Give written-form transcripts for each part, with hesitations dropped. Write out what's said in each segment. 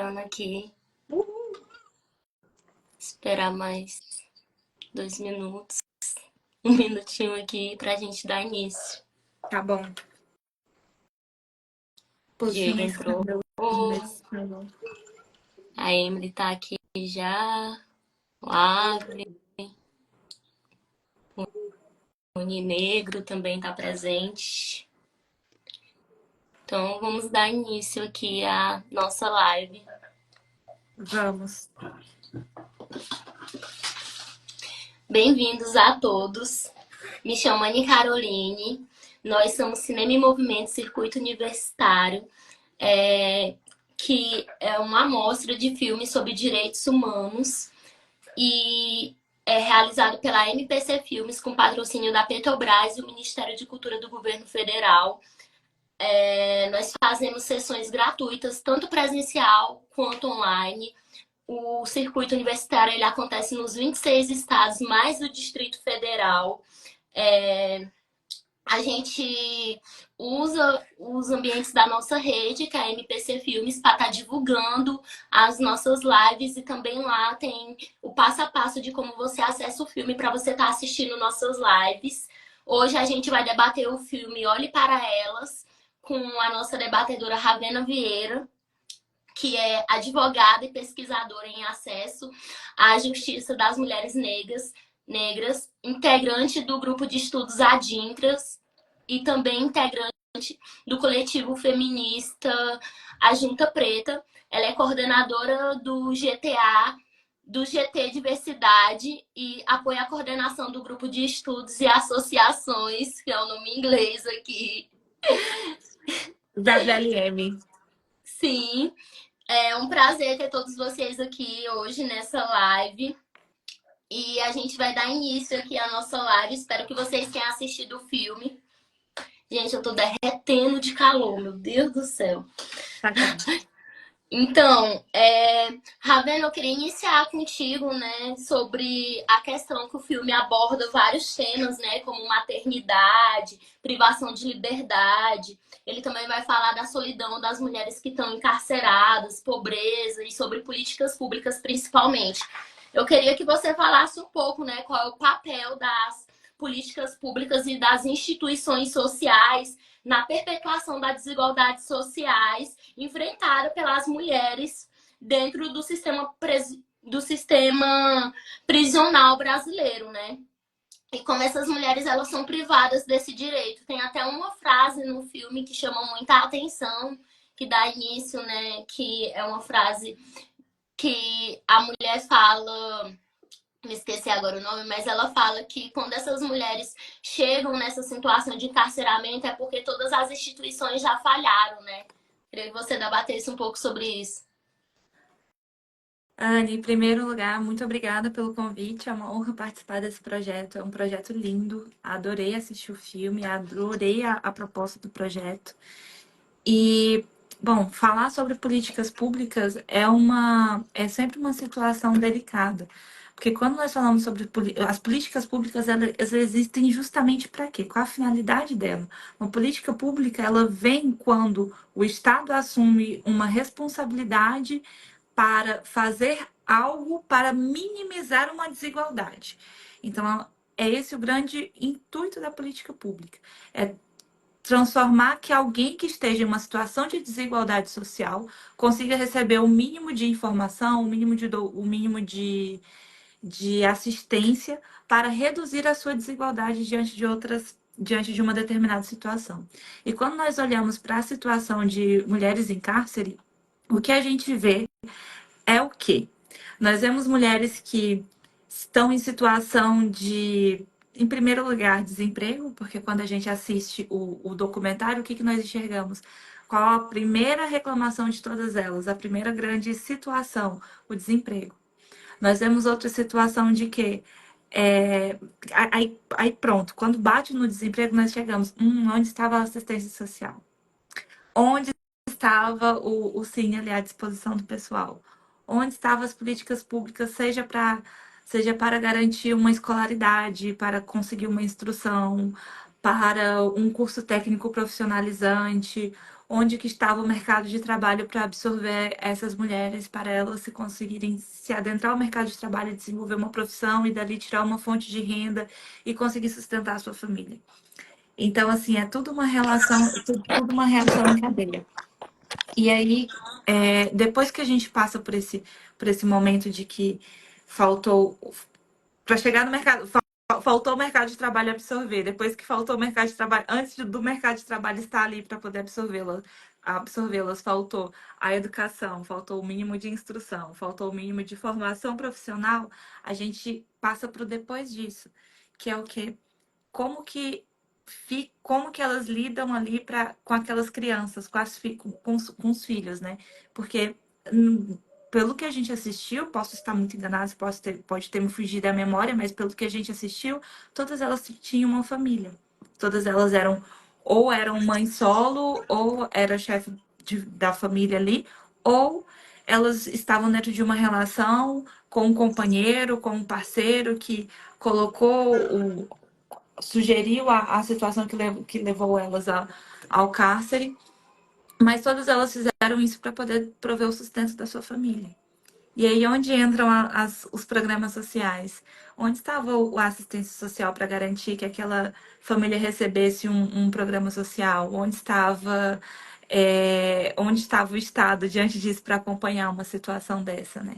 entrando aqui. Esperar mais 2 minutos, um minutinho aqui pra gente dar início. Tá bom. Diego Posicionei entrou. tá bom. A Emily tá aqui já. O Agri, o Negro também tá presente. Então vamos dar início aqui à nossa live. Vamos. Bem-vindos a todos. Me chamo Anne Caroline. Nós somos Cinema e Movimento Circuito Universitário, que é uma amostra de filmes sobre direitos humanos e é realizado pela MPC Filmes com patrocínio da Petrobras e o Ministério de Cultura do Governo Federal. Nós fazemos sessões gratuitas, tanto presencial quanto online. O circuito universitário ele acontece nos 26 estados, mais o Distrito Federal. A gente usa os ambientes da nossa rede, que é a MPC Filmes, para estar divulgando as nossas lives, e também lá tem o passo a passo de como você acessa o filme para você estar assistindo nossas lives. Hoje a gente vai debater o filme Olhe para Elas, com a nossa debatedora Ravena Vieira, que é advogada e pesquisadora em acesso à justiça das mulheres negras, integrante do grupo de estudos Adintras e também integrante do coletivo feminista A Junta Preta. Ela é coordenadora do GTA, do GT Diversidade, e apoia a coordenação do grupo de estudos e associações, que é o nome em inglês aqui. WLM. Sim. É um prazer ter todos vocês aqui hoje nessa live. E a gente vai dar início aqui à nossa live. Espero que vocês tenham assistido o filme. Gente, eu tô derretendo de calor, meu Deus do céu. Tá bom. Então, Ravena, eu queria iniciar contigo, né, sobre a questão que o filme aborda vários temas, né, como maternidade, privação de liberdade. Ele também vai falar da solidão das mulheres que estão encarceradas, pobreza e sobre políticas públicas principalmente. Eu queria que você falasse um pouco, né, qual é o papel das políticas públicas e das instituições sociais na perpetuação das desigualdades sociais enfrentada pelas mulheres dentro do sistema prisional brasileiro, né? E como essas mulheres elas são privadas desse direito. Tem até uma frase no filme que chama muita atenção, que dá início, né? Que é uma frase que a mulher fala, me esqueci agora o nome, mas ela fala que quando essas mulheres chegam nessa situação de encarceramento é porque todas as instituições já falharam, né? Queria que você debatesse um pouco sobre isso. Anne, em primeiro lugar, muito obrigada pelo convite. É uma honra participar desse projeto. É um projeto lindo. Adorei assistir o filme, adorei a proposta do projeto. E, bom, falar sobre políticas públicas é sempre uma situação delicada. Porque quando nós falamos sobre as políticas públicas, elas existem justamente para quê? Qual a finalidade dela? Uma política pública, ela vem quando o Estado assume uma responsabilidade para fazer algo para minimizar uma desigualdade. Então, é esse o grande intuito da política pública. É transformar que alguém que esteja em uma situação de desigualdade social consiga receber o mínimo de informação, o mínimo de assistência para reduzir a sua desigualdade diante de uma determinada situação. E quando nós olhamos para a situação de mulheres em cárcere, o que a gente vê é o quê? Nós vemos mulheres que estão em situação de, em primeiro lugar, desemprego, porque quando a gente assiste o documentário, o que nós enxergamos? Qual a primeira reclamação de todas elas? A primeira grande situação, o desemprego. Nós vemos outra situação de que aí pronto, quando bate no desemprego, nós chegamos, onde estava a assistência social? Onde estava o Cine ali à disposição do pessoal? Onde estavam as políticas públicas, seja para garantir uma escolaridade, para conseguir uma instrução, para um curso técnico profissionalizante, onde que estava o mercado de trabalho para absorver essas mulheres, para elas se conseguirem se adentrar ao mercado de trabalho, desenvolver uma profissão e dali tirar uma fonte de renda e conseguir sustentar a sua família. Então, assim, é tudo uma relação, tudo uma reação em cadeia. E aí, depois que a gente passa por esse momento de que faltou, para chegar no mercado, faltou o mercado de trabalho absorver, depois que faltou o mercado de trabalho, antes do mercado de trabalho estar ali para poder absorvê-las, faltou a educação, faltou o mínimo de instrução, faltou o mínimo de formação profissional, a gente passa para o depois disso, que é o quê? Como que como que elas lidam ali com aquelas crianças, com os filhos, né? Porque pelo que a gente assistiu, posso estar muito enganada, pode ter me fugido da memória, mas pelo que a gente assistiu, todas elas tinham uma família. Todas elas eram mãe solo, ou era chefe da família ali, ou elas estavam dentro de uma relação com um companheiro, com um parceiro que colocou sugeriu a situação que levou elas ao cárcere, mas todas elas fizeram isso para poder prover o sustento da sua família. E aí, onde entram os programas sociais? Onde estava a assistência social para garantir que aquela família recebesse um programa social? Onde estava o Estado diante disso para acompanhar uma situação dessa, né?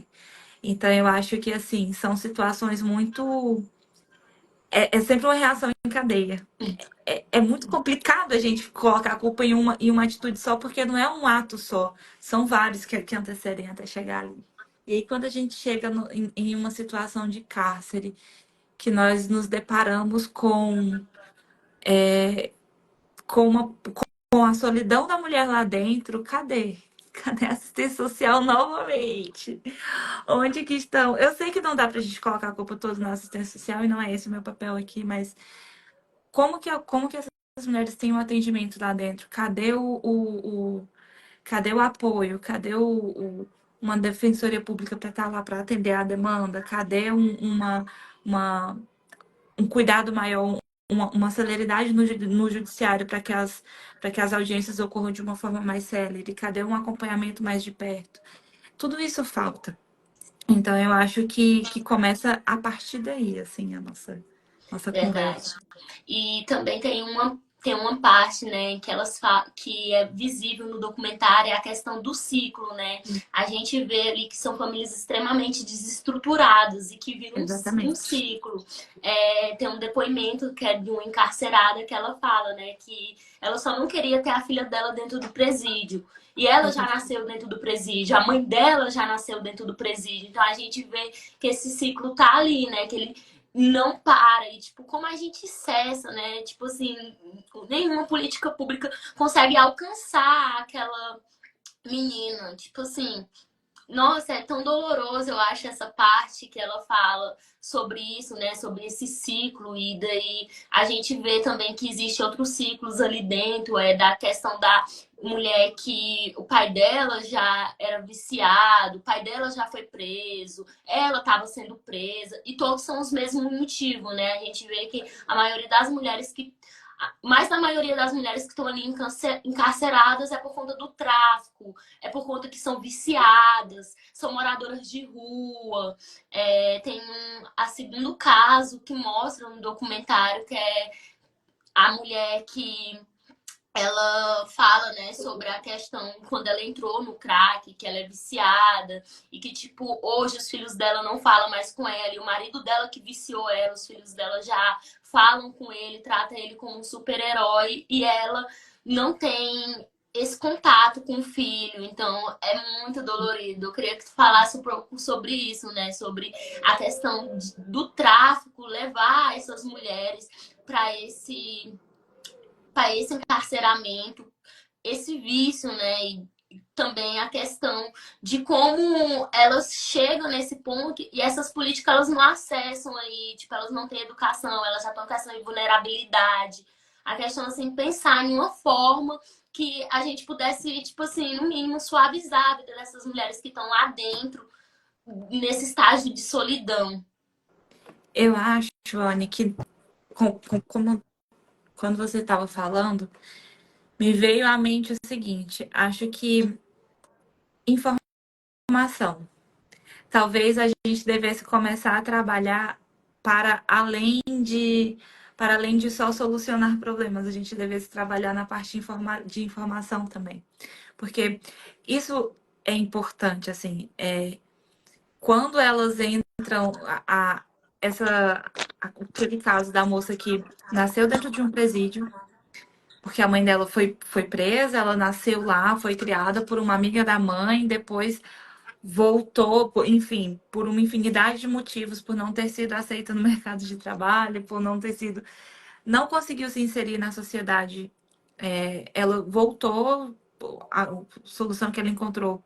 Então, eu acho que, assim, são situações muito... É sempre uma reação em cadeia. É muito complicado a gente colocar a culpa em uma atitude só, porque não é um ato só. São vários que antecedem até chegar ali. E aí, quando a gente chega em uma situação de cárcere, que nós nos deparamos com, uma, com a solidão da mulher lá dentro, cadê? Cadê a assistência social novamente? Onde que estão? Eu sei que não dá pra gente colocar a culpa toda na assistência social, e não é esse o meu papel aqui, mas como que essas mulheres têm um atendimento lá dentro? Cadê o apoio? Cadê uma defensoria pública para estar lá para atender a demanda? Cadê uma, um cuidado maior, uma celeridade no judiciário para que as audiências ocorram de uma forma mais célere? Cadê um acompanhamento mais de perto? Tudo isso falta. Então, eu acho que começa a partir daí, assim, a nossa Verdade. conversa. E também tem uma parte, né, que é visível no documentário, é a questão do ciclo, né? A gente vê ali que são famílias extremamente desestruturadas e que viram um Exatamente. ciclo. Tem um depoimento que é de uma encarcerada que ela fala, né, que ela só não queria ter a filha dela dentro do presídio. E ela já nasceu dentro do presídio, a mãe dela já nasceu dentro do presídio. Então a gente vê que esse ciclo tá ali, né? Que ele não para. E, tipo, como a gente cessa, né? Tipo assim, nenhuma política pública consegue alcançar aquela menina. Tipo assim, nossa, é tão doloroso, eu acho, essa parte que ela fala sobre isso, né? Sobre esse ciclo. E daí a gente vê também que existe outros ciclos ali dentro, da questão da mulher que o pai dela já era viciado, o pai dela já foi preso, ela estava sendo presa, e todos são os mesmos motivos, né? A gente vê que a maioria das mulheres que mais da maioria das mulheres que estão ali encarceradas é por conta do tráfico, é por conta que são viciadas, são moradoras de rua. Tem a segundo caso que mostra no documentário, que é a mulher que ela fala, né, sobre a questão quando ela entrou no crack, que ela é viciada e que, tipo, hoje os filhos dela não falam mais com ela e o marido dela que viciou ela, os filhos dela já falam com ele, trata ele como um super-herói e ela não tem esse contato com o filho, então é muito dolorido. Eu queria que tu falasse um pouco sobre isso, né, sobre a questão do tráfico, levar essas mulheres para esse encarceramento, esse vício, né? E também a questão de como elas chegam nesse ponto e essas políticas elas não acessam aí, tipo, elas não têm educação, elas já estão em questão de vulnerabilidade. A questão, assim, pensar em uma forma que a gente pudesse, tipo assim, no mínimo, suavizar a vida dessas mulheres que estão lá dentro, nesse estágio de solidão. Eu acho, Anne, que como quando você estava falando, Me veio à mente o seguinte: acho que informação. Talvez a gente devesse começar a trabalhar para além de para além de só solucionar problemas, a gente devesse trabalhar na parte de informação também. Porque isso é importante, assim, quando elas entram, essa, aquele caso da moça que nasceu dentro de um presídio, porque a mãe dela foi presa, ela nasceu lá, foi criada por uma amiga da mãe, depois voltou, enfim, por uma infinidade de motivos, por não ter sido aceita no mercado de trabalho, por não ter sido, não conseguiu se inserir na sociedade. Ela voltou, a solução que ela encontrou,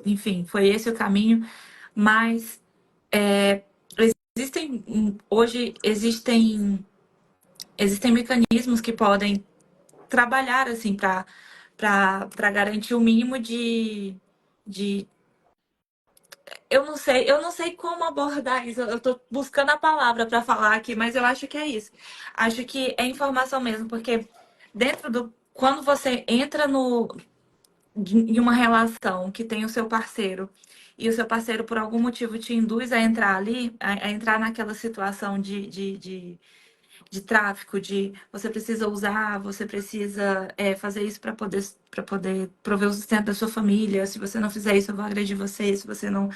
enfim, foi esse o caminho, mas é, hoje existem mecanismos que podem trabalhar assim para garantir o mínimo de eu não sei como abordar isso. Eu tô buscando a palavra para falar aqui, mas eu acho que é isso. Acho que é informação mesmo, porque quando você entra em uma relação que tem o seu parceiro e o seu parceiro por algum motivo te induz a entrar ali, a entrar naquela situação de tráfico, de você precisa usar, você precisa fazer isso para poder prover o sustento da sua família. Se você não fizer isso, eu vou agredir você. Se você não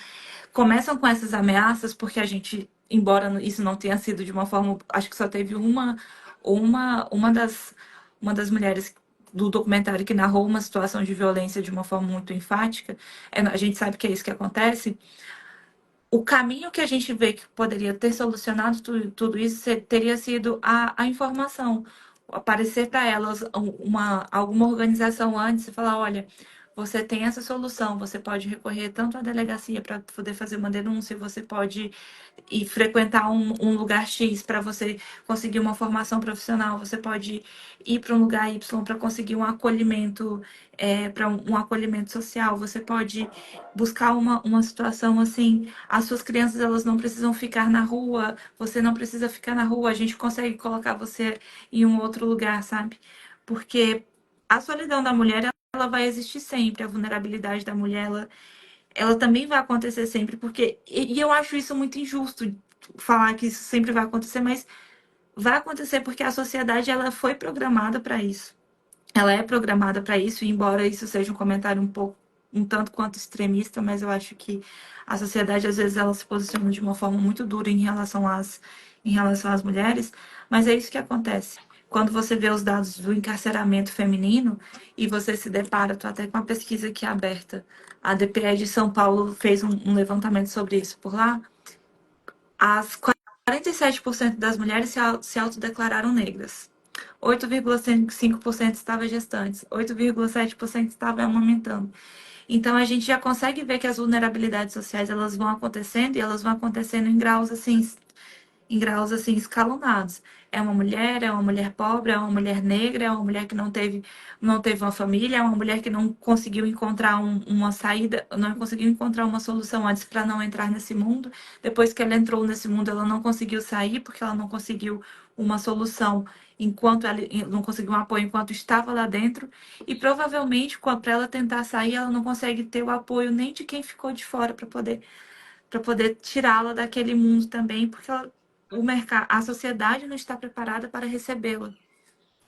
começam com essas ameaças, porque a gente, embora isso não tenha sido de uma forma, acho que só teve uma uma das mulheres do documentário que narrou uma situação de violência de uma forma muito enfática. A gente sabe que é isso que acontece. O caminho que a gente vê que poderia ter solucionado tudo isso teria sido a informação. Aparecer para elas alguma organização antes e falar: olha, você tem essa solução, você pode recorrer tanto à delegacia para poder fazer uma denúncia, você pode ir frequentar um lugar X para você conseguir uma formação profissional, você pode ir para um lugar Y para conseguir um acolhimento, para um acolhimento social, você pode buscar uma situação assim. As suas crianças elas não precisam ficar na rua, você não precisa ficar na rua, a gente consegue colocar você em um outro lugar, sabe? Porque a solidão da mulher ela vai existir sempre, a vulnerabilidade da mulher ela também vai acontecer sempre, porque e eu acho isso muito injusto falar que isso sempre vai acontecer, mas vai acontecer porque a sociedade ela foi programada para isso. Ela é programada para isso, e embora isso seja um comentário um tanto quanto extremista, mas eu acho que a sociedade às vezes ela se posiciona de uma forma muito dura em relação às mulheres, mas é isso que acontece. Quando você vê os dados do encarceramento feminino e você se depara, tô até com uma pesquisa aqui aberta, a DPE de São Paulo fez um levantamento sobre isso por lá, as 47% das mulheres se autodeclararam negras. 8,5% estavam gestantes, 8,7% estavam amamentando. Então a gente já consegue ver que as vulnerabilidades sociais elas vão acontecendo e elas vão acontecendo em graus assim escalonados. É uma mulher pobre, é uma mulher negra, é uma mulher que não teve uma família, é uma mulher que não conseguiu encontrar uma saída, não conseguiu encontrar uma solução antes para não entrar nesse mundo. Depois que ela entrou nesse mundo, ela não conseguiu sair porque ela não conseguiu uma solução enquanto ela não conseguiu um apoio enquanto estava lá dentro. E provavelmente, para ela tentar sair, ela não consegue ter o apoio nem de quem ficou de fora para poder tirá-la daquele mundo também, porque o mercado, a sociedade não está preparada para recebê-la.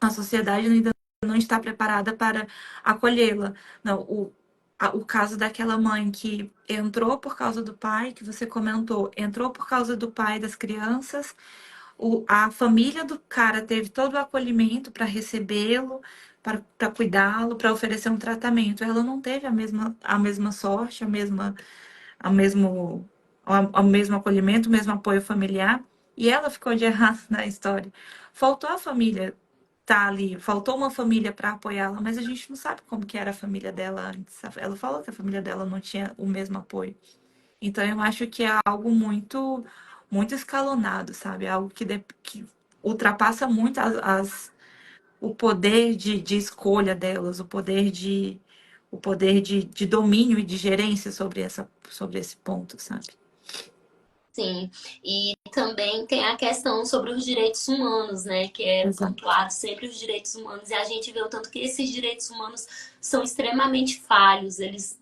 A sociedade ainda não está preparada para acolhê-la. Não, o caso daquela mãe que entrou por causa do pai, que você comentou, entrou por causa do pai das crianças, a família do cara teve todo o acolhimento para recebê-lo, para cuidá-lo, para oferecer um tratamento. Ela não teve a mesma sorte, a mesmo, ao mesmo acolhimento, o mesmo apoio familiar, e ela ficou de errado na história. Faltou a família estar ali, faltou uma família para apoiá-la, mas a gente não sabe como que era a família dela antes. Ela falou que a família dela não tinha o mesmo apoio. Então eu acho que é algo muito escalonado, sabe? É algo que ultrapassa muito o poder de escolha delas, o poder de domínio e de gerência sobre esse ponto, sabe? Sim, e também tem a questão sobre os direitos humanos, né? Que é Exato. pontuado sempre os direitos humanos, e a gente vê o tanto que esses direitos humanos são extremamente falhos, eles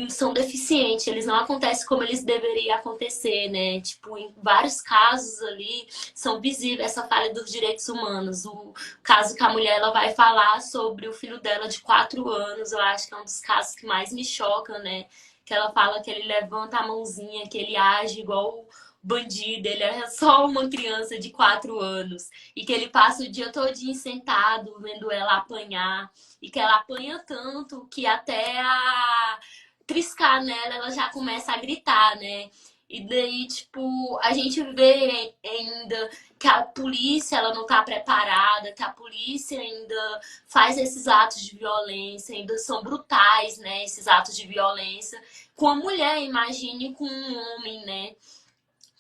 são deficientes, eles não acontecem como eles deveriam acontecer, né? Tipo, em vários casos ali são visíveis essa falha dos direitos humanos. O caso que a mulher ela vai falar sobre o filho dela de 4 anos, eu acho que é um dos casos que mais me choca, né? Que ela fala que ele levanta a mãozinha, que ele age igual bandido, ele é só uma criança de 4 anos e que ele passa o dia todinho sentado vendo ela apanhar e que ela apanha tanto que até a triscar nela ela já começa a gritar, né? E daí, tipo, a gente vê ainda que a polícia ela não tá preparada, que a polícia ainda faz esses atos de violência, ainda são brutais, né? Esses atos de violência com a mulher, imagine com um homem, né?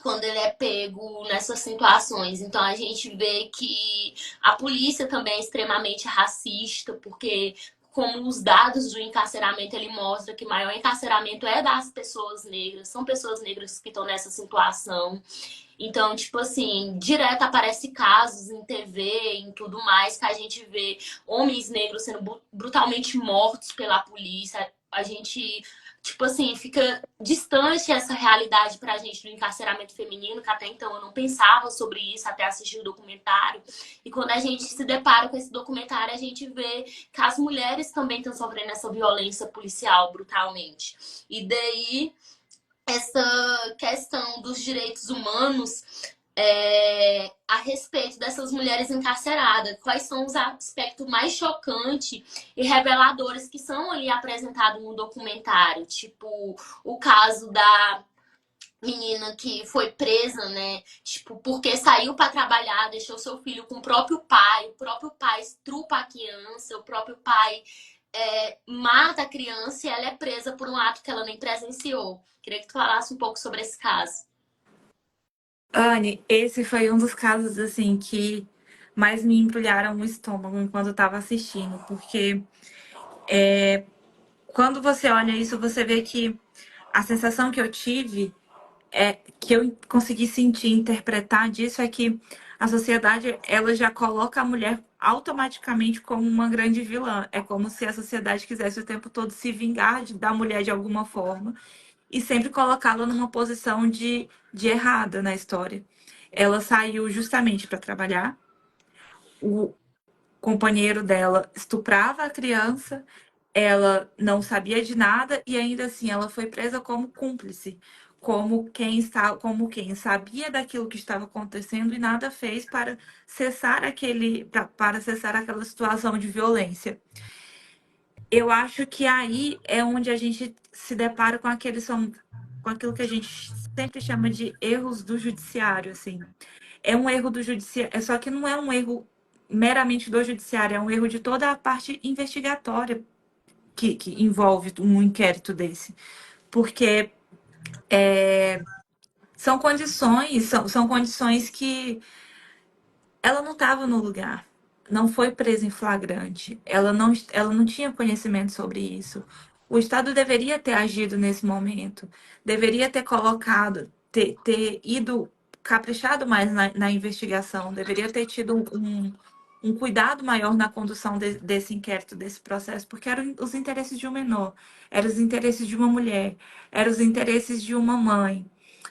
Quando ele é pego nessas situações. Então a gente vê que a polícia também é extremamente racista, porque como os dados do encarceramento ele mostra que o maior encarceramento é das pessoas negras, são pessoas negras que estão nessa situação. Então, tipo assim, direto aparece casos em TV, em tudo mais, que a gente vê homens negros sendo brutalmente mortos pela polícia. A gente, tipo assim, fica distante essa realidade pra gente do encarceramento feminino, que até então eu não pensava sobre isso até assistir o documentário. E quando a gente se depara com esse documentário, a gente vê que as mulheres também estão sofrendo essa violência policial brutalmente. E daí essa questão dos direitos humanos a respeito dessas mulheres encarceradas. Quais são os aspectos mais chocantes e reveladores que são ali apresentados no documentário? Tipo, o caso da menina que foi presa, né? Tipo, porque saiu para trabalhar, deixou seu filho com o próprio pai estrupa a criança, o próprio pai mata a criança e ela é presa por um ato que ela nem presenciou. Queria que tu falasse um pouco sobre esse caso. Anne, esse foi um dos casos assim que mais me embrulharam o estômago enquanto eu estava assistindo, porque quando você olha isso, você vê que a sensação que eu tive que eu consegui sentir, interpretar disso é que a sociedade ela já coloca a mulher automaticamente como uma grande vilã. É como se a sociedade quisesse o tempo todo se vingar da mulher de alguma forma e sempre colocá-la numa posição de errada na história. Ela saiu justamente para trabalhar, o companheiro dela estuprava a criança, ela não sabia de nada e ainda assim ela foi presa como cúmplice, como quem sabia daquilo que estava acontecendo e nada fez para cessar para cessar aquela situação de violência. Eu acho que aí é onde a gente se depara com aquilo que a gente sempre chama de erros do judiciário, assim. É um erro do judiciário, só que não é um erro meramente do judiciário, é um erro de toda a parte investigatória que envolve um inquérito desse. Porque são condições que ela não estava no lugar, não foi presa em flagrante, ela não tinha conhecimento sobre isso. O Estado deveria ter agido nesse momento, deveria ter ter ido caprichado mais na investigação, deveria ter tido um cuidado maior na condução desse inquérito, desse processo, porque eram os interesses de um menor, eram os interesses de uma mulher, eram os interesses de uma mãe.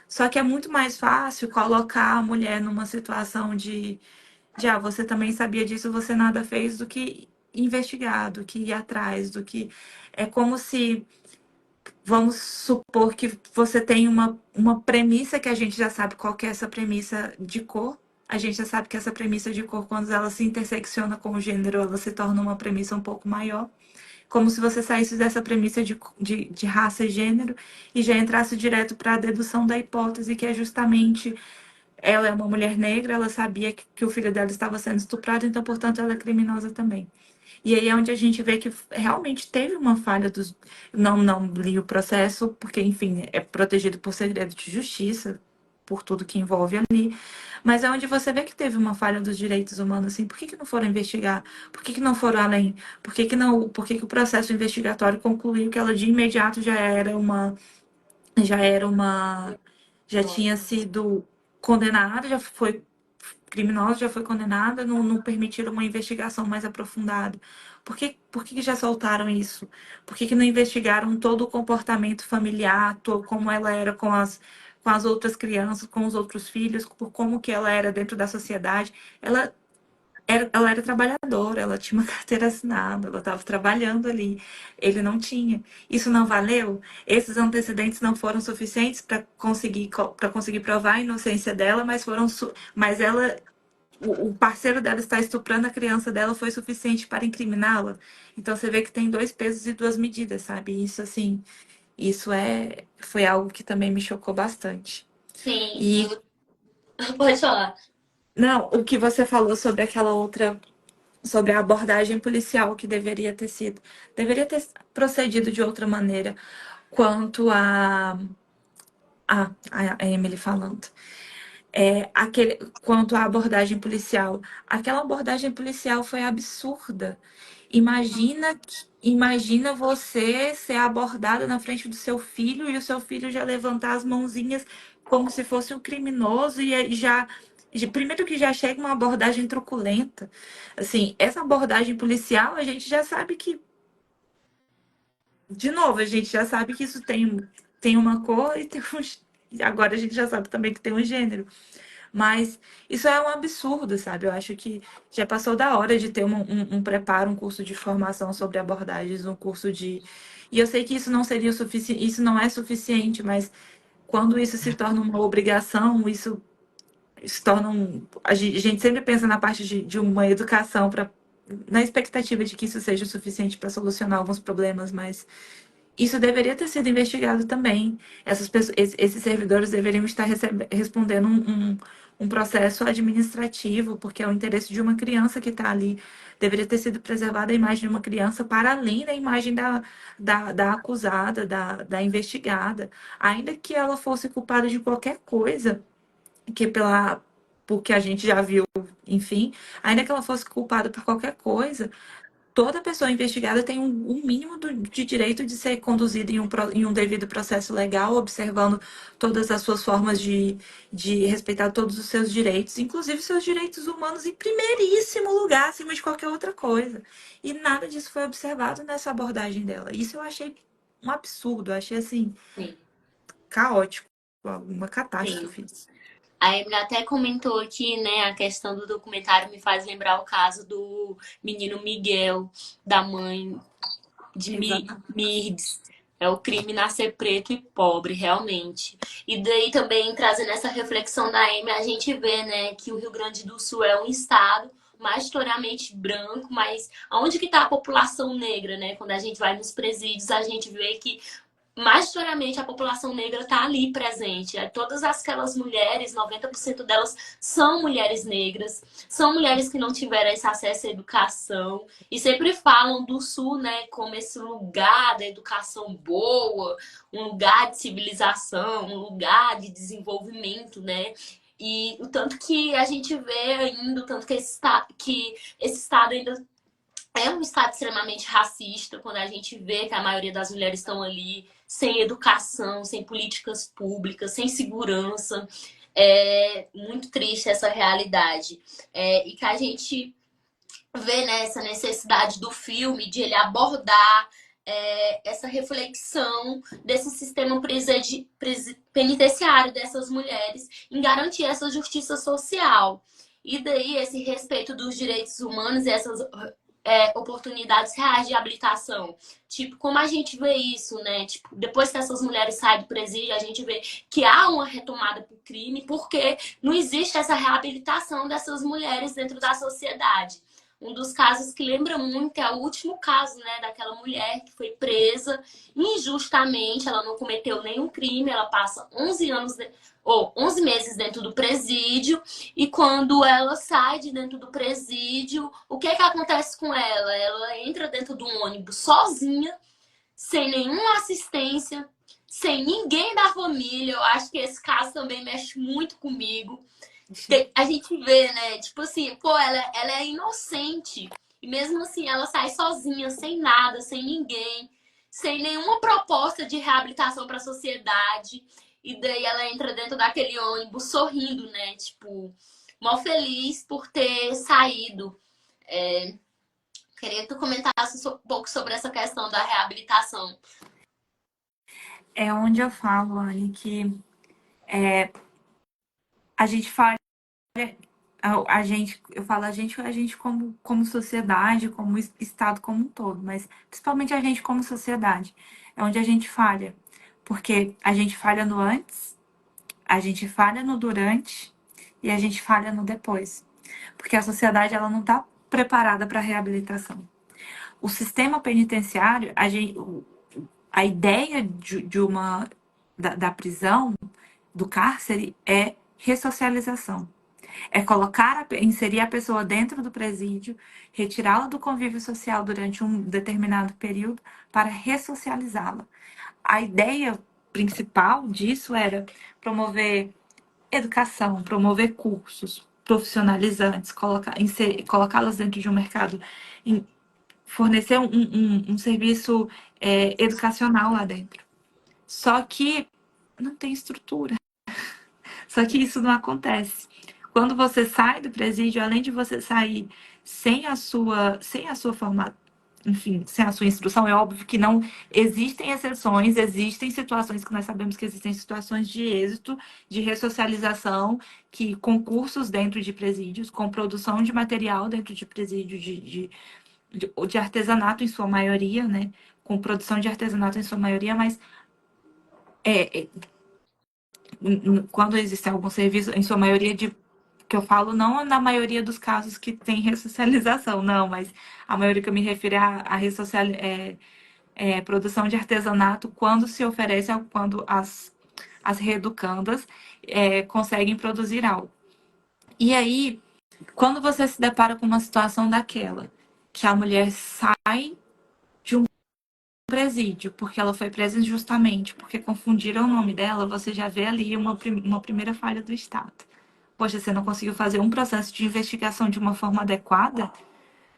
Só que é muito mais fácil colocar a mulher numa situação de você também sabia disso, você nada fez, do que investigar, do que ir atrás, do que. É como se, vamos supor que você tem uma premissa que a gente já sabe qual que é essa premissa de cor. A gente já sabe que essa premissa de cor, quando ela se intersecciona com o gênero, ela se torna uma premissa um pouco maior. Como se você saísse dessa premissa de raça e gênero e já entrasse direto para a dedução da hipótese, que é justamente ela é uma mulher negra, ela sabia que o filho dela estava sendo estuprado, então, portanto, ela é criminosa também. E aí é onde a gente vê que realmente teve uma falha dos. Não li o processo, porque, enfim, é protegido por segredo de justiça, por tudo que envolve ali. Mas é onde você vê que teve uma falha dos direitos humanos, assim. Por que não foram investigar? Por que não foram além? Por que o processo investigatório concluiu que ela de imediato já era já era uma, já tinha sido condenada, já foi criminosa, já foi condenada, não permitiram uma investigação mais aprofundada. Por que já soltaram isso? Por que não investigaram todo o comportamento familiar, como ela era com as outras crianças, com os outros filhos, por como que ela era dentro da sociedade? Ela ela era trabalhadora, ela tinha uma carteira assinada, ela estava trabalhando ali. Ele não tinha. Isso não valeu? Esses antecedentes não foram suficientes para conseguir provar a inocência dela, mas ela o parceiro dela está estuprando a criança dela foi suficiente para incriminá-la. Então você vê que tem dois pesos e duas medidas, sabe? Isso assim, foi algo que também me chocou bastante. Sim, E pode falar. não, o que você falou sobre aquela outra sobre a abordagem policial que deveria ter procedido de outra maneira quanto a Emily falando. Quanto à abordagem policial, aquela abordagem policial foi absurda. Imagina você ser abordada na frente do seu filho e o seu filho já levantar as mãozinhas como se fosse um criminoso e primeiro que já chega uma abordagem truculenta. Assim, essa abordagem policial, a gente já sabe que, de novo, a gente já sabe que isso tem uma cor e agora a gente já sabe também que tem um gênero. Mas isso é um absurdo, sabe? Eu acho que já passou da hora de ter um preparo, um curso de formação sobre abordagens, um curso de. E eu sei que isso não seria o suficiente, isso não é suficiente, mas quando isso se torna uma obrigação, isso se torna um. A gente sempre pensa na parte de uma educação para na expectativa de que isso seja o suficiente para solucionar alguns problemas, mas isso deveria ter sido investigado também. Esses servidores deveriam estar respondendo um processo administrativo, porque é o interesse de uma criança que está ali. Deveria ter sido preservada a imagem de uma criança para além da imagem da acusada, da investigada. Ainda que ela fosse culpada de qualquer coisa, que porque a gente já viu, enfim, ainda que ela fosse culpada por qualquer coisa, toda pessoa investigada tem um mínimo de direito de ser conduzida em um devido processo legal, observando todas as suas formas de respeitar todos os seus direitos, inclusive seus direitos humanos, em primeiríssimo lugar, acima de qualquer outra coisa. E nada disso foi observado nessa abordagem dela. Isso eu achei um absurdo, eu achei assim, Sim, caótico, uma sim. catástrofe. A Emily até comentou aqui, né, a questão do documentário me faz lembrar o caso do menino Miguel, da mãe de Exatamente. Mirdes. É o crime nascer preto e pobre, realmente. E daí também trazendo essa reflexão da Amy, a gente vê, né, que o Rio Grande do Sul é um estado majoritariamente branco, mas onde que está a população negra, né? Quando a gente vai nos presídios, a gente vê que majoritariamente a população negra está ali presente. Todas aquelas mulheres, 90% delas são mulheres negras, são mulheres que não tiveram esse acesso à educação e sempre falam do Sul, né, como esse lugar da educação boa, um lugar de civilização, um lugar de desenvolvimento, né? E o tanto que a gente vê ainda, o tanto que esse estado ainda é um estado extremamente racista, quando a gente vê que a maioria das mulheres estão ali sem educação, sem políticas públicas, sem segurança. É muito triste essa realidade. E que a gente vê, né, essa necessidade do filme de ele abordar essa reflexão desse sistema penitenciário dessas mulheres em garantir essa justiça social. E daí esse respeito dos direitos humanos e essas oportunidades reais de habilitação. Tipo, como a gente vê isso, né? Tipo, depois que essas mulheres saem do presídio, a gente vê que há uma retomada para o crime, porque não existe essa reabilitação dessas mulheres dentro da sociedade. Um dos casos que lembra muito é o último caso, né, daquela mulher que foi presa injustamente, ela não cometeu nenhum crime, ela passa 11 anos ou 11 meses dentro do presídio e quando ela sai de dentro do presídio, o que que acontece com ela? Ela entra dentro de um ônibus sozinha, sem nenhuma assistência, sem ninguém da família. Eu acho que esse caso também mexe muito comigo. A gente vê, né? Tipo assim, pô, ela é inocente. E mesmo assim, ela sai sozinha, sem nada, sem ninguém. sem nenhuma proposta de reabilitação para a sociedade. E daí ela entra dentro daquele ônibus sorrindo, né? Tipo, mó feliz por ter saído. É, queria que tu comentasse um pouco sobre essa questão da reabilitação. É onde eu falo, Anne, que a gente fala, eu falo a gente como sociedade, como Estado como um todo, mas principalmente a gente como sociedade, é onde a gente falha. Porque a gente falha no antes, a gente falha no durante e a gente falha no depois. Porque a sociedade ela não está preparada para a reabilitação. O sistema penitenciário, a ideia de uma da prisão, do cárcere, é ressocialização. É inserir a pessoa dentro do presídio, retirá-la do convívio social durante um determinado período para ressocializá-la. A ideia principal disso era promover educação, promover cursos profissionalizantes, colocá-las dentro de um mercado, fornecer um serviço educacional lá dentro. Só que não tem estrutura. Só que isso não acontece. Quando você sai do presídio, além de você sair sem a sua formação, enfim, sem a sua instrução, é óbvio que não existem exceções, existem situações que nós sabemos que existem situações de êxito, de ressocialização, que concursos dentro de presídios, com produção de material dentro de presídio, de artesanato em sua maioria, né? Com produção de artesanato em sua maioria, mas é, quando existe algum serviço, em sua maioria de que eu falo não na maioria dos casos que tem ressocialização, não, mas a maioria que eu me refiro é a produção de artesanato quando se oferece, quando as reeducandas conseguem produzir algo. E aí, quando você se depara com uma situação daquela, que a mulher sai de um presídio, porque ela foi presa injustamente, porque confundiram o nome dela, você já vê ali uma primeira falha do Estado. Poxa, você não conseguiu fazer um processo de investigação de uma forma adequada?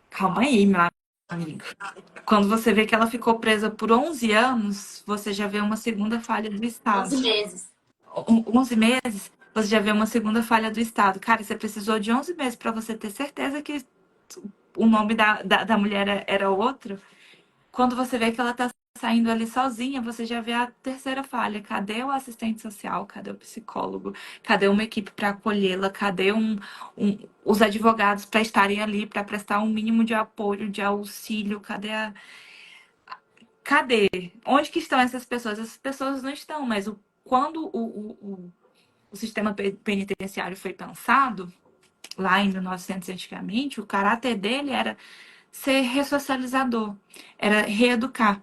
Calma aí, meu amigo. Quando você vê que ela ficou presa por 11 anos, você já vê uma segunda falha do Estado. 11 meses. 11 meses, você já vê uma segunda falha do Estado. Cara, você precisou de 11 meses para você ter certeza que o nome da mulher era outro. Quando você vê que ela tá saindo ali sozinha, você já vê a terceira falha. Cadê o assistente social? Cadê o psicólogo? Cadê uma equipe para acolhê-la? Cadê os advogados para estarem ali, para prestar um mínimo de apoio, de auxílio? Cadê? Onde que estão essas pessoas? Essas pessoas não estão, mas quando o sistema penitenciário foi pensado, lá em 1900 antigamente, o caráter dele era ser ressocializador, era reeducar.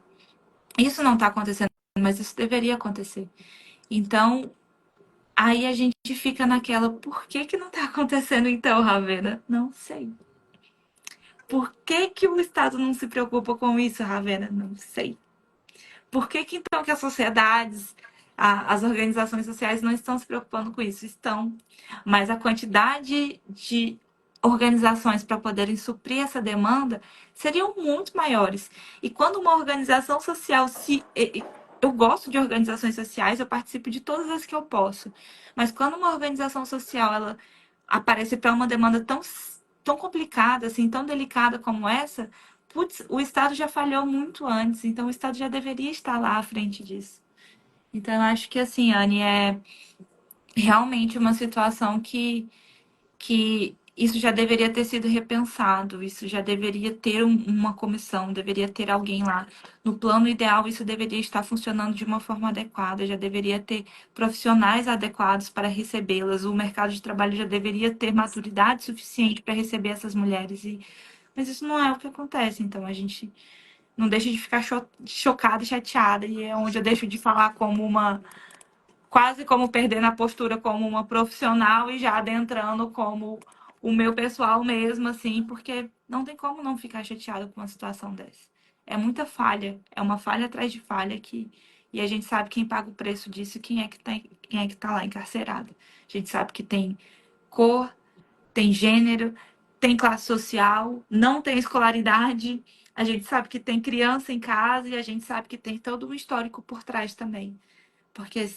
Isso não está acontecendo, mas isso deveria acontecer. Então, aí a gente fica naquela, por que que não está acontecendo então, Ravena? Não sei. Por que que o Estado não se preocupa com isso, Ravena? Não sei. Por que que então que as sociedades, as organizações sociais não estão se preocupando com isso? Estão. Mas a quantidade de organizações para poderem suprir essa demanda seriam muito maiores. E quando uma organização social se. Eu gosto de organizações sociais, eu participo de todas as que eu posso. Mas quando uma organização social ela aparece para uma demanda tão complicada, assim, tão delicada como essa, putz, o Estado já falhou muito antes, então o Estado já deveria estar lá à frente disso. Então, eu acho que, assim, Anne, é realmente uma situação que isso já deveria ter sido repensado, isso já deveria ter uma comissão, deveria ter alguém lá. No plano ideal, isso deveria estar funcionando de uma forma adequada, já deveria ter profissionais adequados para recebê-las, o mercado de trabalho já deveria ter maturidade suficiente para receber essas mulheres. Mas isso não é o que acontece, então a gente não deixa de ficar chocada e chateada, e é onde eu deixo de falar como quase como perdendo a postura como uma profissional e já adentrando como o meu pessoal mesmo, assim, porque não tem como não ficar chateado com uma situação dessa. É muita falha, é uma falha atrás de falha e a gente sabe quem paga o preço disso, quem é que tá lá encarcerado. A gente sabe que tem cor, tem gênero, tem classe social, não tem escolaridade. A gente sabe que tem criança em casa e a gente sabe que tem todo um histórico por trás também. Porque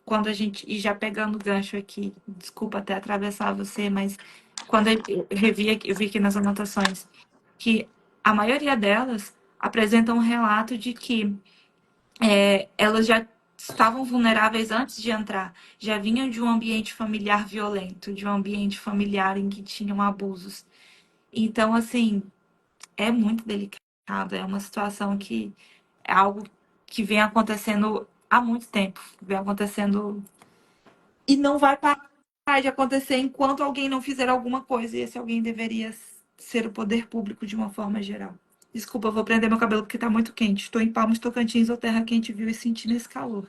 quando a gente, e já pegando o gancho aqui, desculpa até atravessar você, mas quando eu revi aqui, eu vi aqui nas anotações que a maioria delas apresentam um relato de que elas já estavam vulneráveis antes de entrar, já vinham de um ambiente familiar violento, de um ambiente familiar em que tinham abusos. Então, assim, é muito delicado, é uma situação que é algo que vem acontecendo há muito tempo, vem acontecendo e não vai parar de acontecer enquanto alguém não fizer alguma coisa, e esse alguém deveria ser o poder público de uma forma geral. Desculpa, eu vou prender meu cabelo porque tá muito quente. Estou em Palmas, Tocantins, ou terra quente, viu, e sentindo esse calor.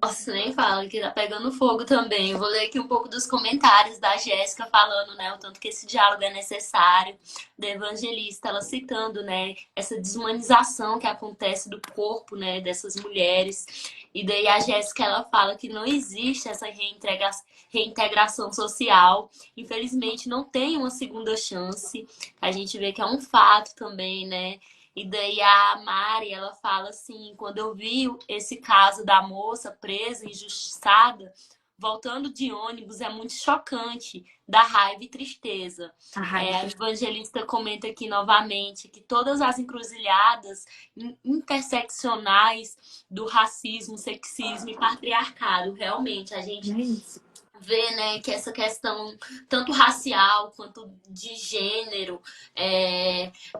Nossa, nem fala que tá pegando fogo também. Eu vou ler aqui um pouco dos comentários da Jéssica falando, né, o tanto que esse diálogo é necessário, da Evangelista, ela citando, né, essa desumanização que acontece do corpo, né, dessas mulheres. E daí a Jéssica, ela fala que não existe essa reintegração social. Infelizmente, não tem uma segunda chance. A gente vê que é um fato também, né? E daí a Mari, ela fala assim, quando eu vi esse caso da moça presa, injustiçada, voltando de ônibus, é muito chocante, dá raiva e tristeza. A raiva. A evangelista comenta aqui novamente que todas as encruzilhadas interseccionais do racismo, sexismo e patriarcado, realmente, a gente É isso. vê, né, que essa questão tanto racial quanto de gênero,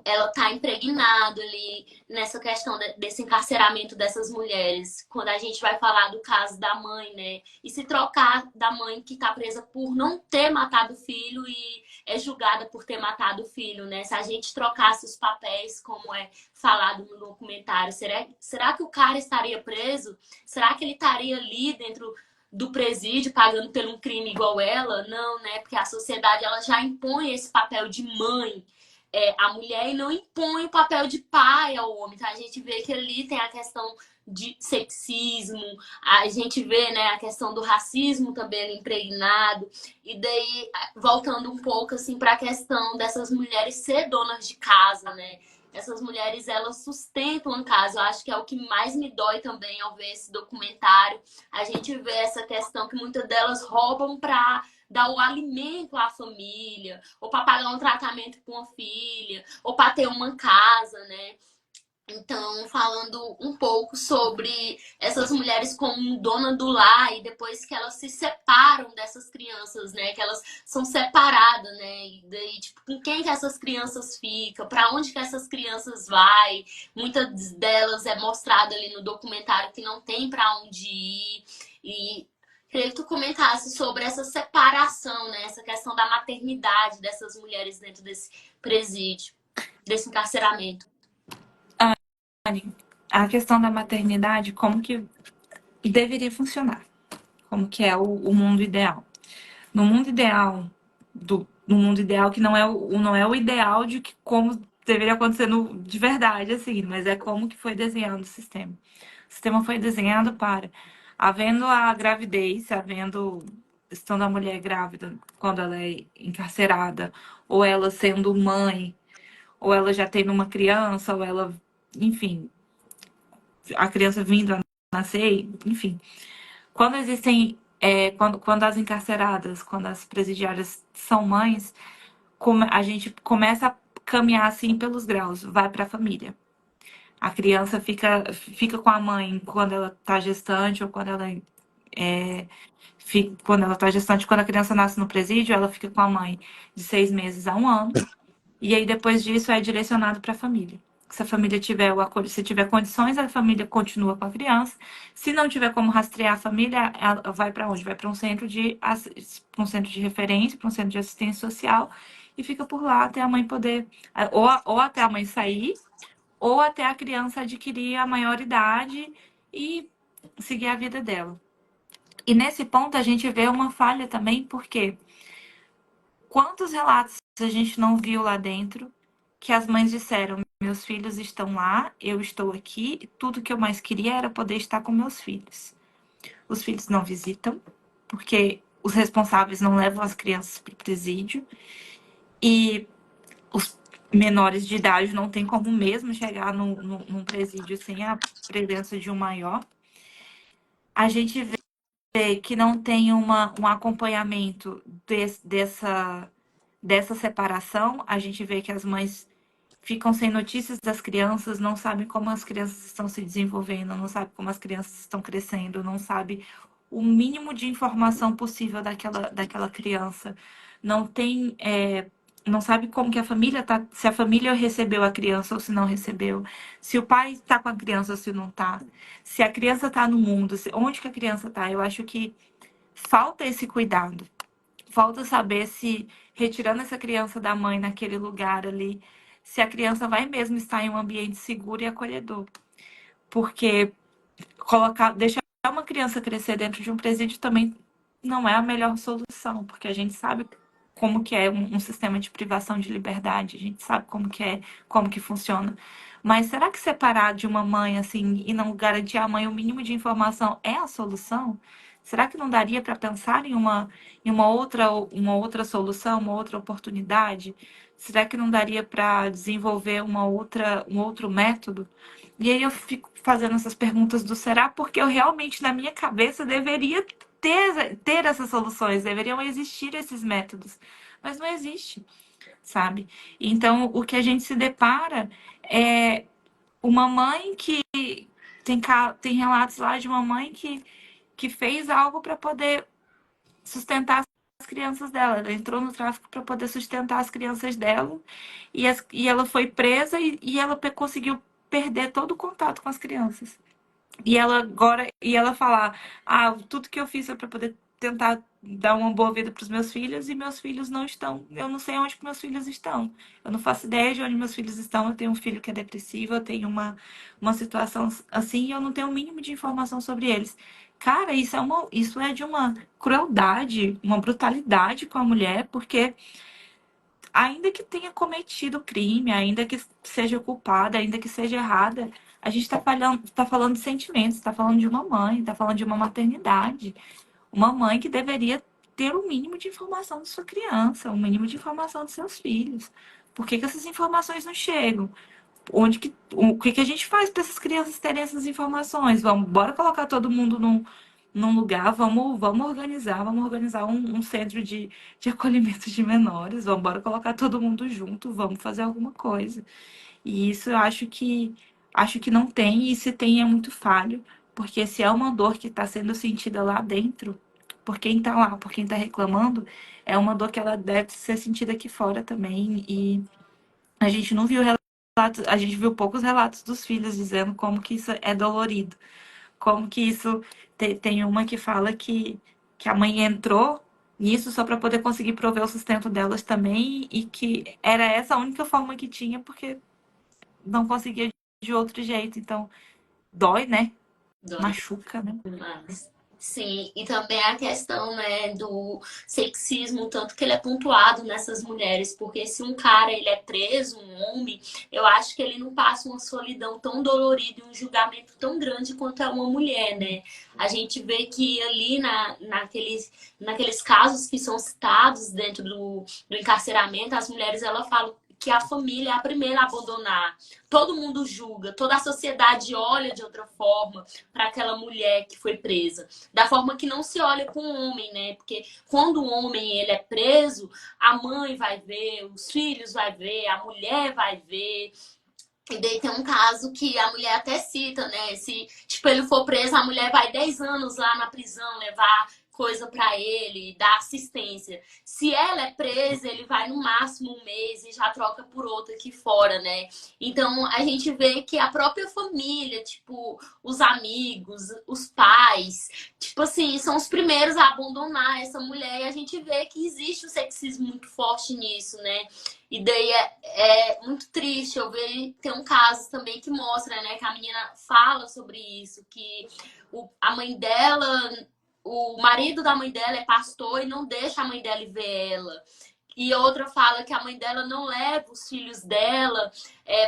ela está impregnada ali nessa questão desse encarceramento dessas mulheres. Quando a gente vai falar do caso da mãe, né, e se trocar da mãe que está presa por não ter matado o filho e é julgada por ter matado o filho, né? Se a gente trocasse os papéis, como é falado no documentário, será que o cara estaria preso? Será que ele estaria ali dentro do presídio pagando por um crime igual ela? Não, né? Porque a sociedade ela já impõe esse papel de mãe a mulher e não impõe o papel de pai ao homem. Então a gente vê que ali tem a questão de sexismo, a gente vê, né, a questão do racismo também ali impregnado. E daí, voltando um pouco assim para a questão dessas mulheres ser donas de casa, né? Essas mulheres, elas sustentam a casa. Eu acho que é o que mais me dói também ao ver esse documentário. A gente vê essa questão que muitas delas roubam para dar o alimento à família, ou para pagar um tratamento para uma filha, ou para ter uma casa, né? Então, falando um pouco sobre essas mulheres como dona do lar e depois que elas se separam dessas crianças, né? Que elas são separadas, né? E daí, tipo, com quem que essas crianças ficam? Para onde que essas crianças vai? Muitas delas é mostrado ali no documentário que não tem para onde ir. E queria que tu comentasse sobre essa separação, né? Essa questão da maternidade dessas mulheres dentro desse presídio, desse encarceramento. A questão da maternidade, como que deveria funcionar? Como que é o mundo ideal? No mundo ideal, no mundo ideal que não é o ideal de que, como deveria acontecer de verdade, assim, mas é como que foi desenhado o sistema. O sistema foi desenhado para, havendo a gravidez, estando a mulher grávida quando ela é encarcerada, ou ela sendo mãe, ou ela já tendo uma criança, ou ela, enfim, a criança vindo a nascer, enfim. Quando existem, quando as encarceradas, quando as presidiárias são mães, a gente começa a caminhar assim pelos graus, vai para a família. A criança fica com a mãe quando ela está gestante ou quando ela está gestante, quando a criança nasce no presídio, ela fica com a mãe de 6 meses a 1 ano. E aí, depois disso, é direcionado para a família. Se a família tiver se tiver condições, a família continua com a criança. Se não tiver como rastrear a família, ela vai para onde? Vai para um centro um centro de referência, para um centro de assistência social, e fica por lá até a mãe poder, ou até a mãe sair, ou até a criança adquirir a maioridade e seguir a vida dela. E nesse ponto a gente vê uma falha também, porque quantos relatos a gente não viu lá dentro que as mães disseram: meus filhos estão lá, eu estou aqui, e tudo que eu mais queria era poder estar com meus filhos. Os filhos não visitam, porque os responsáveis não levam as crianças para o presídio, e menores de idade não tem como mesmo chegar num presídio sem a presença de um maior. A gente vê que não tem um acompanhamento dessa separação. A gente vê que as mães ficam sem notícias das crianças, não sabem como as crianças estão se desenvolvendo, não sabem como as crianças estão crescendo, não sabe o mínimo de informação possível daquela criança. Não tem, não sabe como que a família tá, se a família recebeu a criança ou se não recebeu, se o pai está com a criança ou se não está, se a criança está no mundo, onde que a criança está. Eu acho que falta esse cuidado. Falta saber se, retirando essa criança da mãe naquele lugar ali, se a criança vai mesmo estar em um ambiente seguro e acolhedor. Porque deixar uma criança crescer dentro de um presídio também não é a melhor solução, porque a gente sabe como que é um sistema de privação de liberdade, a gente sabe como que funciona. Mas será que separar de uma mãe assim e não garantir à mãe o mínimo de informação é a solução? Será que não daria para pensar em uma outra solução, uma outra oportunidade? Será que não daria para desenvolver um outro método? E aí eu fico fazendo essas perguntas do será, porque eu realmente, na minha cabeça, deveria ter essas soluções, deveriam existir esses métodos. Mas não existe, sabe? Então, o que a gente se depara é uma mãe que tem relatos lá de uma mãe que fez algo para poder sustentar as crianças dela. Ela entrou no tráfico para poder sustentar as crianças dela e ela foi presa e ela conseguiu perder todo o contato com as crianças. E ela falar, tudo que eu fiz foi para poder tentar dar uma boa vida para os meus filhos e meus filhos não estão. Eu não sei onde que meus filhos estão. Eu não faço ideia de onde meus filhos estão. Eu tenho um filho que é depressivo, eu tenho uma situação assim e eu não tenho o mínimo de informação sobre eles. Cara, isso é de uma crueldade, uma brutalidade com a mulher, porque ainda que tenha cometido crime, ainda que seja culpada, ainda que seja errada, a gente tá falando de sentimentos, está falando de uma mãe, está falando de uma maternidade. Uma mãe que deveria ter o mínimo de informação de sua criança, o mínimo de informação de seus filhos. Por que essas informações não chegam? O que a gente faz para essas crianças terem essas informações? Bora colocar todo mundo num lugar, vamos organizar um centro de acolhimento de menores, bora colocar todo mundo junto, vamos fazer alguma coisa. E isso eu acho que não tem, e se tem é muito falho, porque se é uma dor que está sendo sentida lá dentro, por quem está lá, por quem está reclamando, é uma dor que ela deve ser sentida aqui fora também. E a gente não viu relatos, a gente viu poucos relatos dos filhos dizendo como que isso é dolorido, como que isso tem uma que fala que a mãe entrou nisso só para poder conseguir prover o sustento delas também e que era essa a única forma que tinha porque não conseguia de outro jeito. Então, dói, né? Dói Machuca, né? demais. Sim, e também a questão, né, do sexismo, tanto que ele é pontuado nessas mulheres, porque se um cara ele é preso, um homem, eu acho que ele não passa uma solidão tão dolorida e um julgamento tão grande quanto é uma mulher, né? A gente vê que ali naqueles casos que são citados dentro do encarceramento, as mulheres elas falam que a família é a primeira a abandonar. Todo mundo julga, toda a sociedade olha de outra forma para aquela mulher que foi presa, da forma que não se olha com o homem, né? Porque quando o homem ele é preso, a mãe vai ver, os filhos vai ver, a mulher vai ver. E daí tem um caso que a mulher até cita, né? Se, tipo, ele for preso, a mulher vai 10 anos lá na prisão levar coisa para ele, dar assistência. Se ela é presa, ele vai no máximo um mês e já troca por outra aqui fora, né? Então a gente vê que a própria família, tipo, os amigos, os pais, tipo assim, são os primeiros a abandonar essa mulher e a gente vê que existe um sexismo muito forte nisso, né? E daí é muito triste eu ver, tem um caso também que mostra, né, que a menina fala sobre isso, que a mãe dela, o marido da mãe dela é pastor e não deixa a mãe dela ver ela. E outra fala que a mãe dela não leva os filhos dela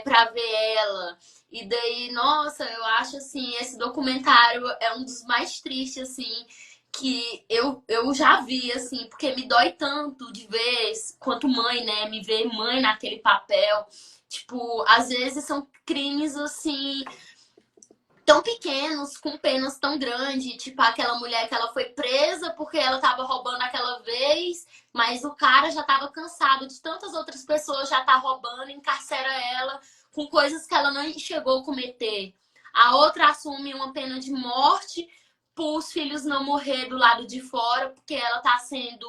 para ver ela. E daí, nossa, eu acho assim, esse documentário é um dos mais tristes, assim, que eu já vi, assim, porque me dói tanto de vez, quanto mãe, né? Me ver mãe naquele papel. Tipo, às vezes são crimes, assim, tão pequenos, com penas tão grandes. Tipo, aquela mulher que ela foi presa porque ela tava roubando aquela vez, mas o cara já tava cansado de tantas outras pessoas já tá roubando, encarcera ela com coisas que ela não chegou a cometer. A outra assume uma pena de morte para os filhos não morrer do lado de fora, porque ela tá sendo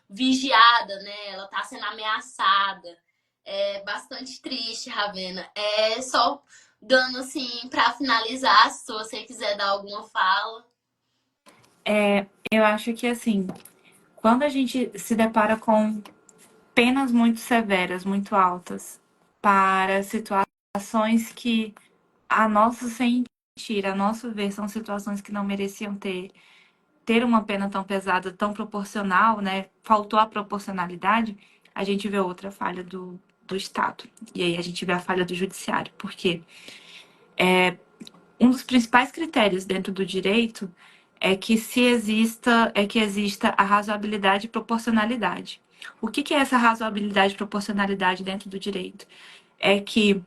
vigiada, né? Ela tá sendo ameaçada. É bastante triste, Ravena. É só dando assim para finalizar, se você quiser dar alguma fala. Eu acho que assim, quando a gente se depara com penas muito severas, muito altas, para situações que, a nosso sentir, a nosso ver, são situações que não mereciam ter uma pena tão pesada, tão proporcional, né? Faltou a proporcionalidade, a gente vê outra falha do Estado. E aí a gente vê a falha do judiciário. Porque um dos principais critérios dentro do direito é que exista a razoabilidade e proporcionalidade. O que é essa razoabilidade e proporcionalidade dentro do direito? É que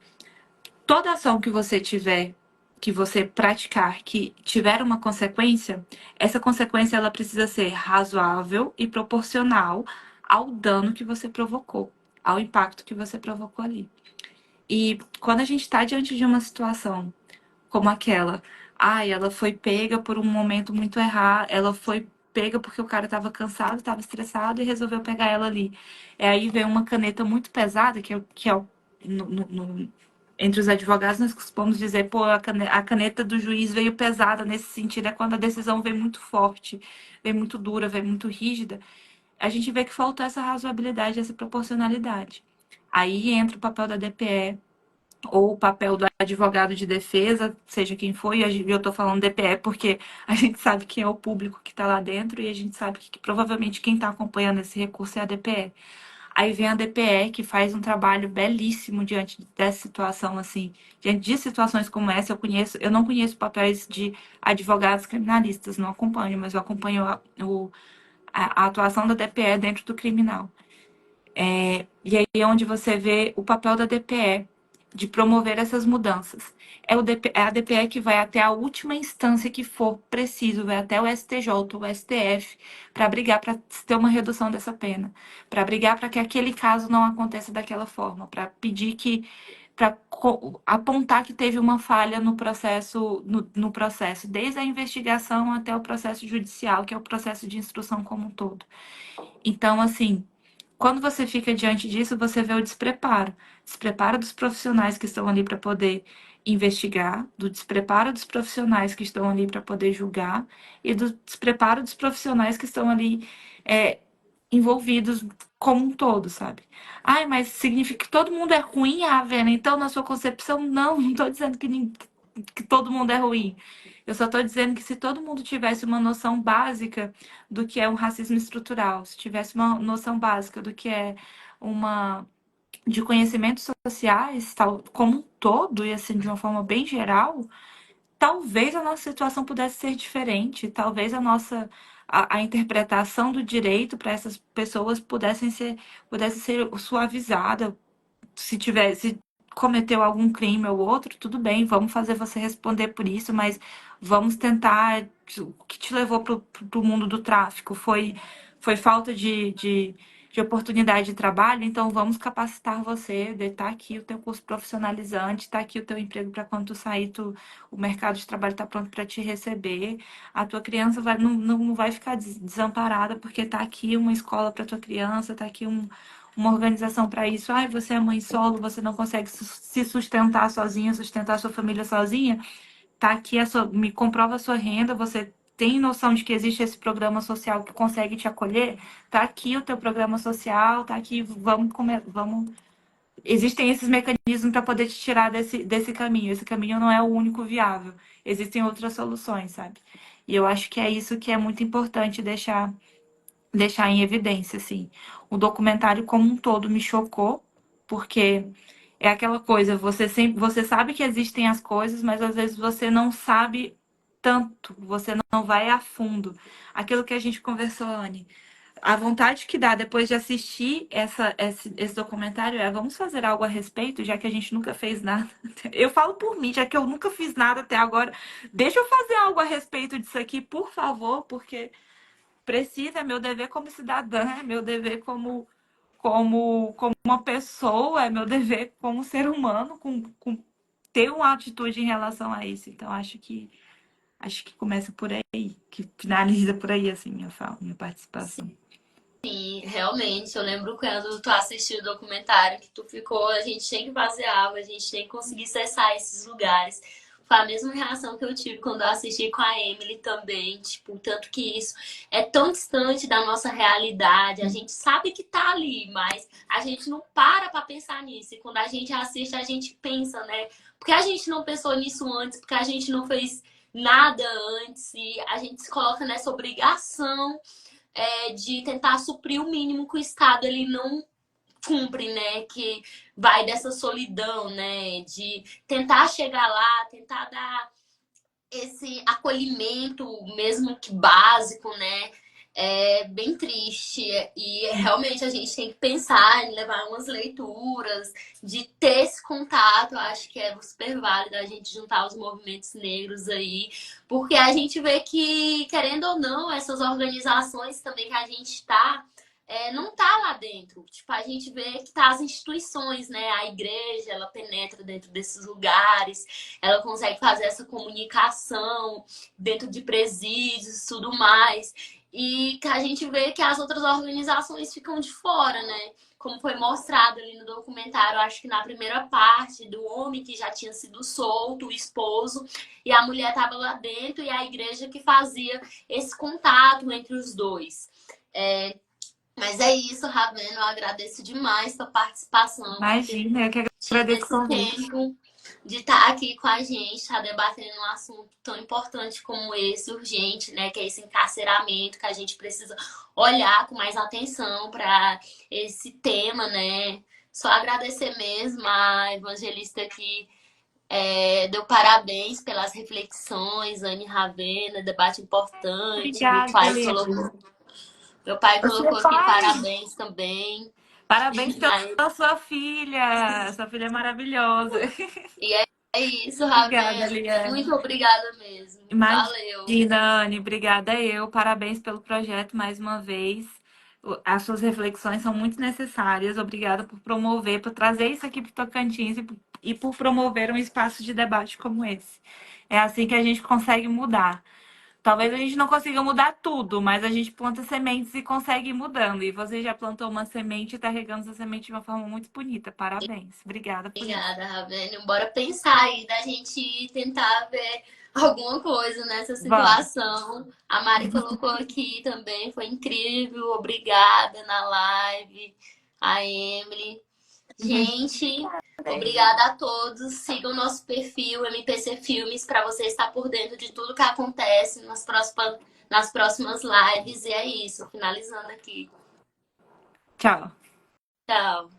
toda ação que você tiver, que você praticar, que tiver uma consequência, essa consequência ela precisa ser razoável e proporcional ao dano que você provocou, ao impacto que você provocou ali. E quando a gente está diante de uma situação como aquela, ai, ela foi pega por um momento muito errado, ela foi pega porque o cara estava cansado, estava estressado e resolveu pegar ela ali. É aí vem uma caneta muito pesada, entre os advogados nós costumamos dizer, pô, a caneta do juiz veio pesada nesse sentido, é quando a decisão vem muito forte, vem muito dura, vem muito rígida. A gente vê que faltou essa razoabilidade, essa proporcionalidade. Aí entra o papel da DPE, ou o papel do advogado de defesa, seja quem for, e eu estou falando DPE porque a gente sabe quem é o público que está lá dentro e a gente sabe que provavelmente quem está acompanhando esse recurso é a DPE. Aí vem a DPE, que faz um trabalho belíssimo diante dessa situação, assim, diante de situações como essa, eu não conheço papéis de advogados criminalistas, não acompanho, mas eu acompanho a atuação da DPE dentro do criminal. E aí é onde você vê o papel da DPE de promover essas mudanças. É a DPE que vai até a última instância que for preciso, vai até o STJ, o STF, para brigar para ter uma redução dessa pena, para brigar para que aquele caso não aconteça daquela forma, para pedir que para apontar que teve uma falha no processo, desde a investigação até o processo judicial, que é o processo de instrução como um todo. Então, assim, quando você fica diante disso, você vê o despreparo. Despreparo dos profissionais que estão ali para poder investigar, do despreparo dos profissionais que estão ali para poder julgar e do despreparo dos profissionais que estão ali é, envolvidos como um todo, sabe? Ai, mas significa que todo mundo é ruim, Ravena? Então, na sua concepção, não estou dizendo que todo mundo é ruim. Eu só estou dizendo que se todo mundo tivesse uma noção básica do que é um racismo estrutural, se tivesse uma noção básica do que é uma de conhecimentos sociais, tal, como um todo, e assim, de uma forma bem geral, talvez a nossa situação pudesse ser diferente, talvez a interpretação do direito para essas pessoas pudesse ser suavizada, se cometeu algum crime ou outro, tudo bem, vamos fazer você responder por isso, mas vamos tentar. O que te levou para o mundo do tráfico? Foi falta de oportunidade de trabalho? Então vamos capacitar você, tá aqui o teu curso profissionalizante, tá aqui o teu emprego para quando tu sair, o mercado de trabalho está pronto para te receber. A tua criança não vai ficar desamparada porque tá aqui uma escola para tua criança, tá aqui uma organização para isso. Ai, você é mãe solo, você não consegue se sustentar sozinha, sustentar sua família sozinha. Tá aqui me comprova a sua renda, você tem noção de que existe esse programa social que consegue te acolher? Tá aqui o teu programa social, tá aqui, vamos comer, vamos. Existem esses mecanismos para poder te tirar desse caminho. Esse caminho não é o único viável. Existem outras soluções, sabe? E eu acho que é isso que é muito importante deixar em evidência, assim. O documentário como um todo me chocou, porque é aquela coisa, você sabe que existem as coisas, mas às vezes você não sabe tanto, você não vai a fundo. Aquilo que a gente conversou, Anne. A vontade que dá depois de assistir esse documentário é vamos fazer algo a respeito, já que a gente nunca fez nada. Eu falo por mim, já que eu nunca fiz nada até agora. Deixa eu fazer algo a respeito disso aqui, por favor, porque precisa, é meu dever como cidadã, é meu dever como uma pessoa, é meu dever como ser humano, com ter uma atitude em relação a isso. Então, acho que começa por aí, que finaliza por aí, assim, minha fala, minha participação. Sim, realmente, eu lembro quando tu assistiu o documentário que tu ficou, a gente tem que fazer algo, a gente tem que conseguir acessar esses lugares. Foi a mesma reação que eu tive quando eu assisti com a Emily também, tipo, tanto que isso é tão distante da nossa realidade, a gente sabe que tá ali, mas a gente não para pensar nisso. E quando a gente assiste, a gente pensa, né? Porque a gente não pensou nisso antes, porque a gente não fez nada antes e a gente se coloca nessa obrigação de tentar suprir o mínimo que o Estado ele não cumpre, né? Que vai dessa solidão, né? De tentar chegar lá, tentar dar esse acolhimento, mesmo que básico, né? É bem triste e realmente a gente tem que pensar em levar umas leituras, de ter esse contato. Eu acho que é super válido a gente juntar os movimentos negros aí, porque a gente vê que, querendo ou não, essas organizações também que a gente está não tá lá dentro. Tipo, a gente vê que tá as instituições, né? A igreja, ela penetra dentro desses lugares, ela consegue fazer essa comunicação dentro de presídios e tudo mais. E que a gente vê que as outras organizações ficam de fora, né? Como foi mostrado ali no documentário, acho que na primeira parte, do homem que já tinha sido solto, o esposo, e a mulher estava lá dentro, e a igreja que fazia esse contato entre os dois. Mas é isso, Ravena, eu agradeço demais sua participação por ter Imagina, eu que tido agradeço o esse convite. tempo de estar aqui com a gente, estar debatendo um assunto tão importante como esse, urgente, né? Que é esse encarceramento, que a gente precisa olhar com mais atenção para esse tema, né? Só agradecer mesmo a evangelista que deu parabéns pelas reflexões, Anne Ravena, debate importante. Meu Obrigada, pai Lívia. colocou, meu pai Você colocou aqui pai, parabéns também. parabéns pela Aí, sua filha. Sua filha é maravilhosa. e é isso, Obrigada, Ravena. Liane. Muito obrigada mesmo. Valeu. Imagina, Anne, obrigada eu. Parabéns pelo projeto mais uma vez. As suas reflexões são muito necessárias. Obrigada por promover, por trazer isso aqui para o Tocantins e por promover um espaço de debate como esse. É assim que a gente consegue mudar. Talvez a gente não consiga mudar tudo, mas a gente planta sementes e consegue ir mudando. E você já plantou uma semente e está regando essa semente de uma forma muito bonita. Parabéns. Obrigada por isso. Obrigada, Ravena. Bora pensar aí da gente tentar ver alguma coisa nessa Vamos. situação. A Mari colocou aqui também, foi incrível. Obrigada na live. A Emily. Gente, obrigada a todos. Sigam o nosso perfil MPC Filmes para você estar por dentro de tudo que acontece nas próximas lives. E é isso, finalizando aqui. Tchau. Tchau.